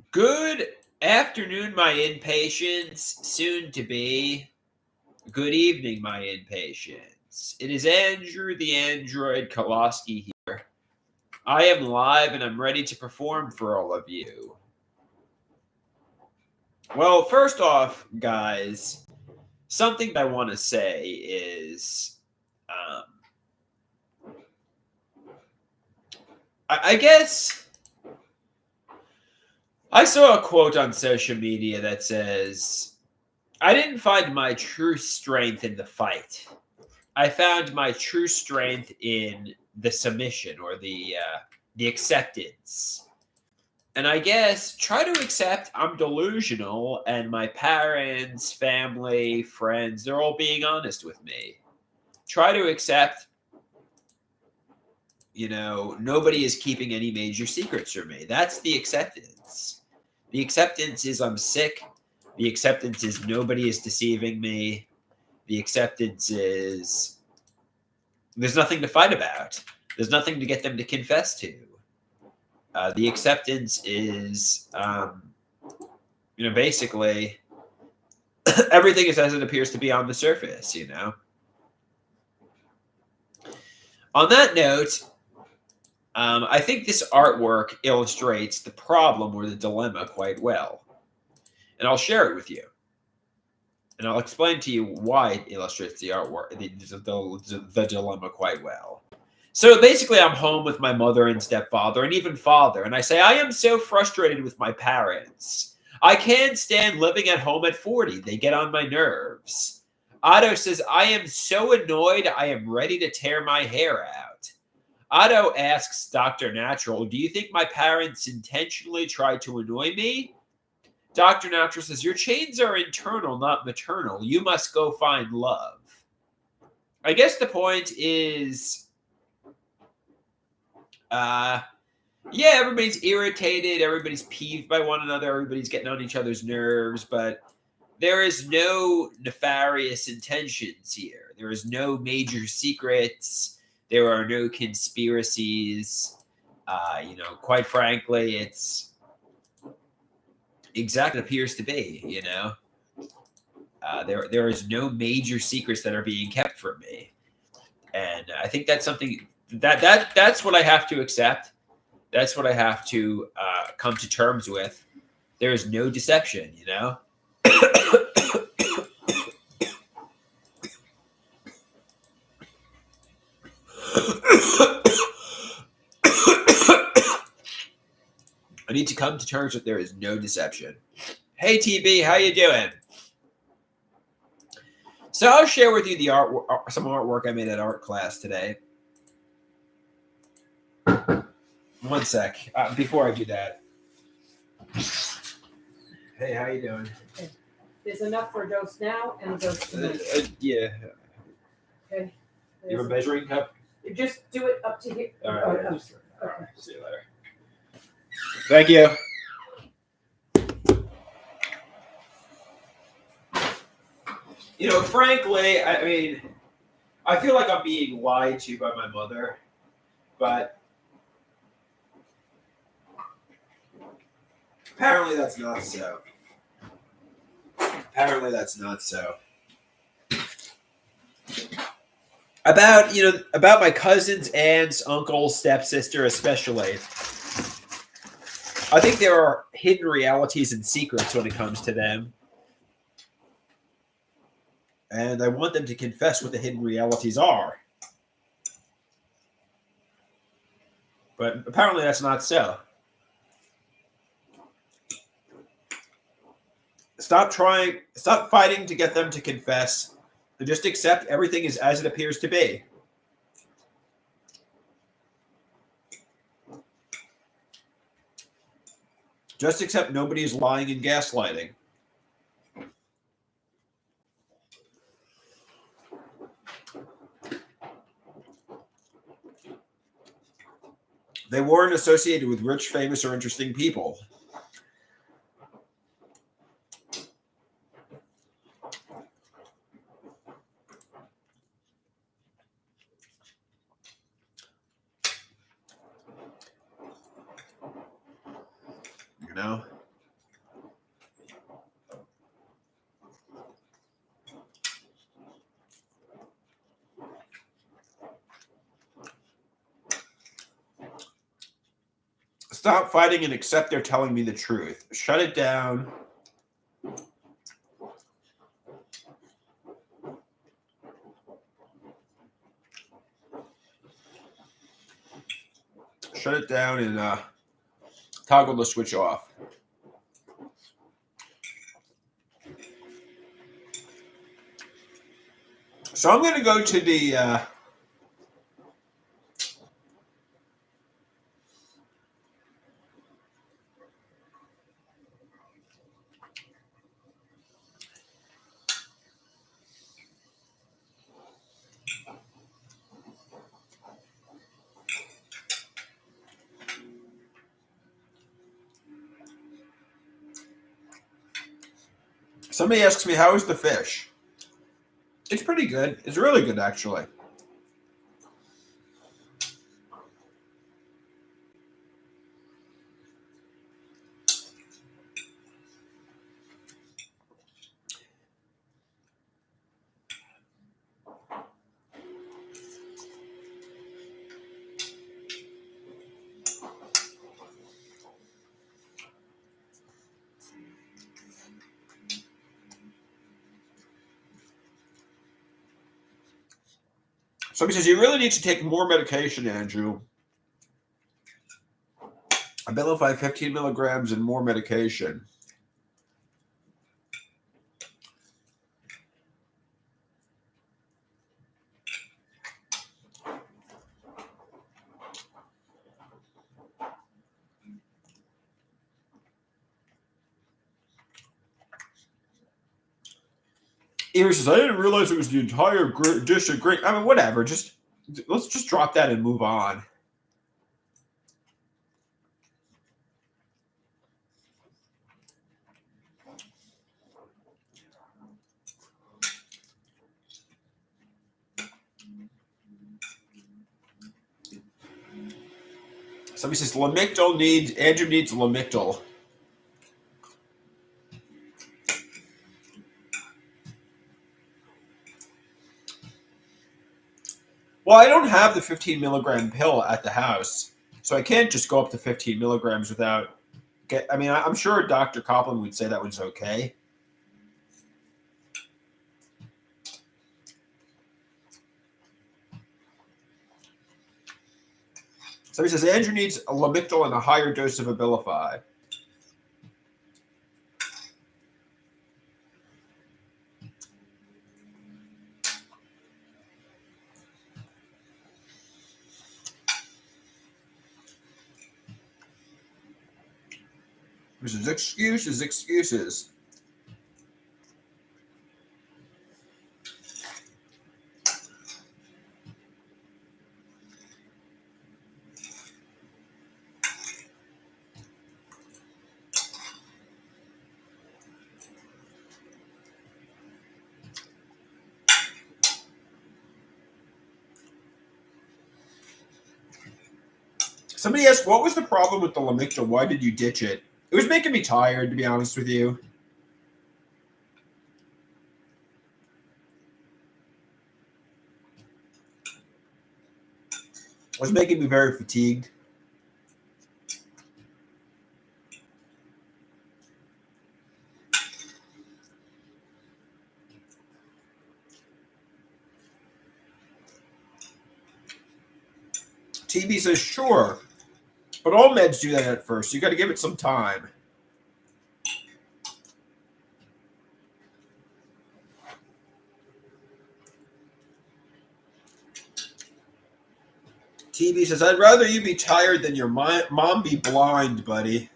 Good afternoon, my impatience, soon to be. Good evening, my impatience. It is Andrew the Android Koloski here. I am live and I'm ready to perform for all of you. Well, first off, guys, something I want to say is I guess I saw a quote on social media that says, I didn't find my true strength in the fight. I found my true strength in the submission or the acceptance. And I guess try to accept I'm delusional and my parents, family, friends, they're all being honest with me. Try to accept, nobody is keeping any major secrets from me. That's the acceptance. The acceptance is I'm sick. The acceptance is nobody is deceiving me. The acceptance is there's nothing to fight about. There's nothing to get them to confess to. The acceptance is, basically everything is as it appears to be on the surface, On that note, I think this artwork illustrates the problem or the dilemma quite well. And I'll share it with you. And I'll explain to you why it illustrates the artwork, the dilemma quite well. So basically, I'm home with my mother and stepfather and even father, and I say, I am so frustrated with my parents. I can't stand living at home at 40. They get on my nerves. Otto says, I am so annoyed, I am ready to tear my hair out. Otto asks Dr. Natural, do you think my parents intentionally tried to annoy me? Dr. Natural says, your chains are internal, not maternal. You must go find love. I guess the point is, everybody's irritated, everybody's peeved by one another, everybody's getting on each other's nerves, but there is no nefarious intentions here. There is no major secrets. There are no conspiracies. Quite frankly, it's exactly what it appears to be, there is no major secrets that are being kept from me. And I think that's something that's what I have to accept. That's what I have to come to terms with. There is no deception, I need to come to terms with there is no deception. Hey, TB, how you doing? So I'll share with you some artwork I made at art class today. One sec. Before I do that. Hey, how you doing? There's enough for a dose now and a dose tonight. Yeah. Okay. You have a measuring cup? You just do it up to here. All right. Oh, All no. right. See you later. Thank you. Frankly, I feel like I'm being lied to by my mother, but apparently that's not so. Apparently that's not so. About my cousins, aunts, uncles, stepsister, especially. I think there are hidden realities and secrets when it comes to them. And I want them to confess what the hidden realities are. But apparently that's not so. Stop fighting to get them to confess, and just accept everything is as it appears to be. Just accept nobody is lying and gaslighting. They weren't associated with rich, famous, or interesting people. Stop fighting and accept they're telling me the truth. Shut it down. Shut it down and toggle the switch off. So I'm going to go to the somebody asks me, how is the fish? It's pretty good. It's really good, actually. Somebody says, you really need to take more medication, Andrew. Abilify 15 milligrams and more medication. Ears says, I didn't realize it was the entire dish of grain. I mean, whatever. Let's just drop that and move on. Somebody says Andrew needs Lamictal. Well, I don't have the 15 milligram pill at the house, so I can't just go up to 15 milligrams without. I'm sure Dr. Copland would say that one's okay. So he says Andrew needs a Lamictal and a higher dose of Abilify. This is excuses. Somebody asked, what was the problem with the Lamictal? Why did you ditch it? It was making me tired, to be honest with you. It was making me very fatigued. TB says, sure. But all meds do that at first. You got to give it some time. TB says, I'd rather you be tired than your mom be blind, buddy.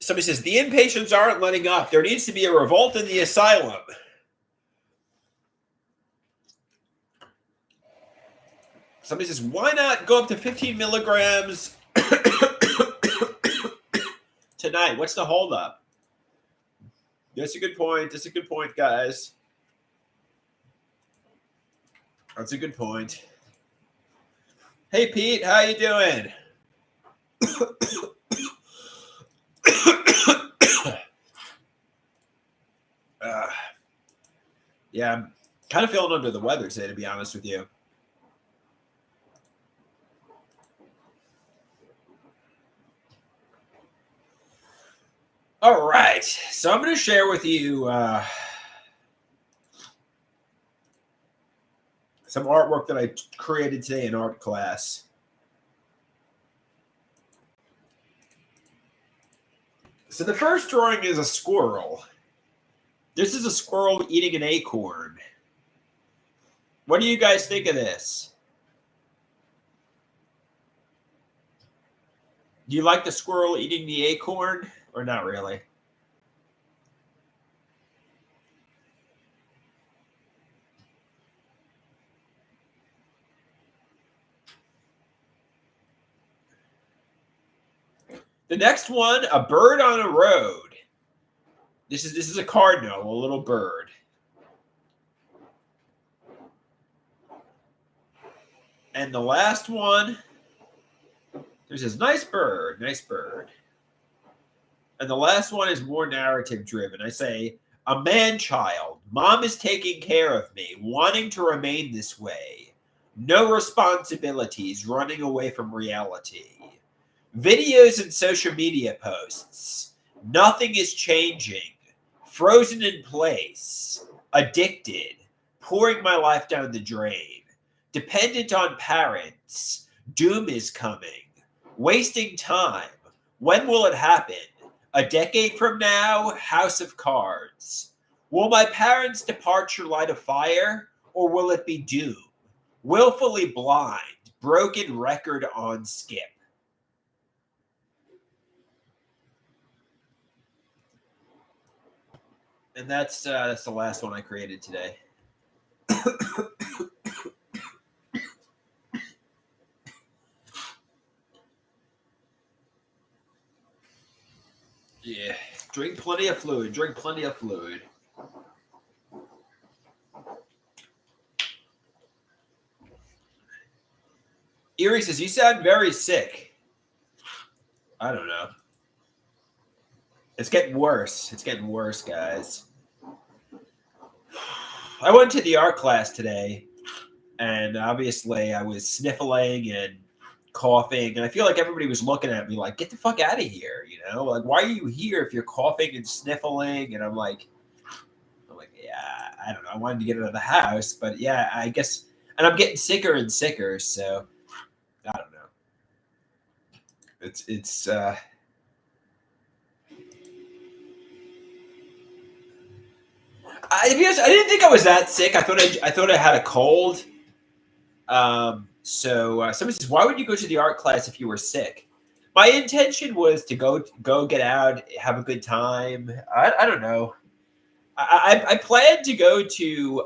Somebody says, the inpatients aren't letting up. There needs to be a revolt in the asylum. Somebody says, why not go up to 15 milligrams tonight? What's the holdup? That's a good point. That's a good point, guys. That's a good point. Hey, Pete, how you doing? Yeah, I'm kind of feeling under the weather today, to be honest with you. All right, so I'm going to share with you some artwork that I created today in art class. So the first drawing is a squirrel. This is a squirrel eating an acorn. What do you guys think of this? Do you like the squirrel eating the acorn or not really? The next one, a bird on a road. This is a cardinal, a little bird. And the last one, there's this nice bird, nice bird. And the last one is more narrative driven. I say, a man child. Mom is taking care of me, wanting to remain this way. No responsibilities, running away from reality. Videos and social media posts. Nothing is changing. Frozen in place. Addicted. Pouring my life down the drain. Dependent on parents. Doom is coming. Wasting time. When will it happen? A decade from now? House of Cards. Will my parents' departure light a fire? Or will it be doom? Willfully blind. Broken record on skip. And that's the last one I created today. Yeah, drink plenty of fluid. Drink plenty of fluid. Erie says, you sound very sick. I don't know. It's getting worse. It's getting worse, guys. I went to the art class today, and obviously I was sniffling and coughing, and I feel like everybody was looking at me like, get the fuck out of here, you know? Like, why are you here if you're coughing and sniffling? And I'm like, yeah, I don't know. I wanted to get out of the house, but yeah, I guess, and I'm getting sicker and sicker, so I don't know. It's I didn't think I was that sick. I thought I had a cold. So somebody says, why would you go to the art class if you were sick? My intention was to go get out, have a good time. I don't know. I planned to go to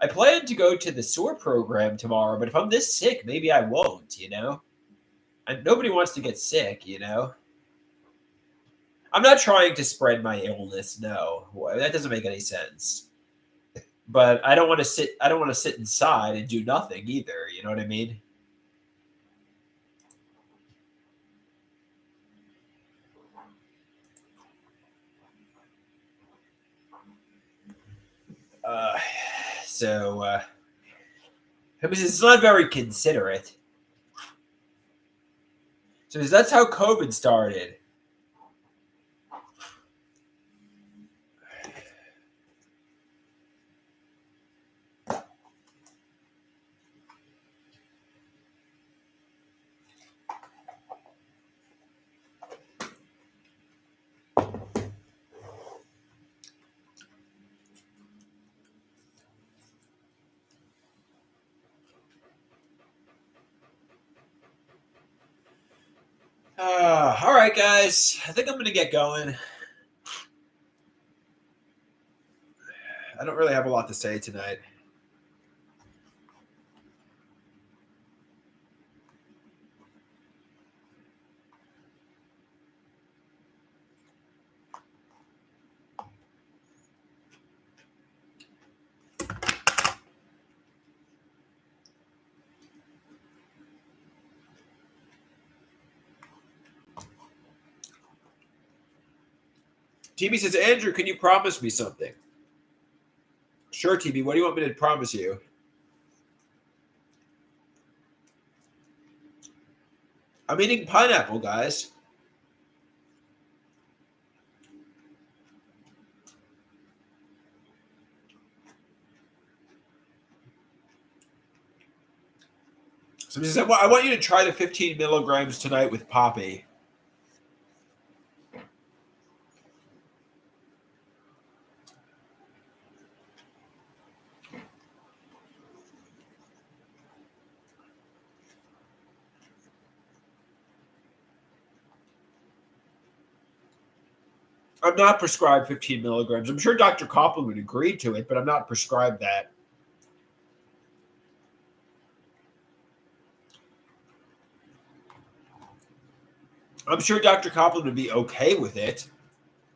the SOAR program tomorrow, but if I'm this sick, maybe I won't. You know, and nobody wants to get sick. You know. I'm not trying to spread my illness. No, that doesn't make any sense. But I don't want to sit. I don't want to sit inside and do nothing either. You know what I mean? So it's not very considerate. So that's how COVID started. All right, guys. I think I'm going to get going. I don't really have a lot to say tonight. TB says, Andrew, can you promise me something? Sure, TB. What do you want me to promise you? I'm eating pineapple, guys. Somebody says, I want you to try the 15 milligrams tonight with Poppy. I'm not prescribed 15 milligrams. I'm sure Dr. Copland would agree to it, but I'm not prescribed that. I'm sure Dr. Copland would be okay with it,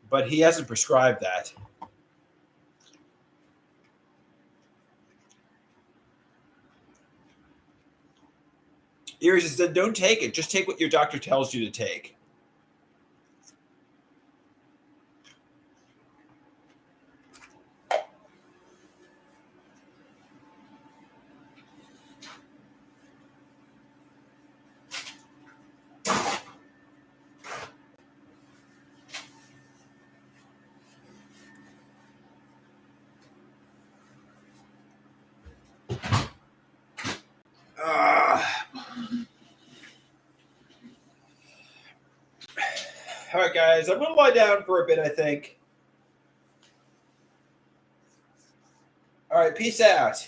but he hasn't prescribed that. Iris says, don't take it. Just take what your doctor tells you to take. All right, guys. I'm going to lie down for a bit, I think. All right. Peace out.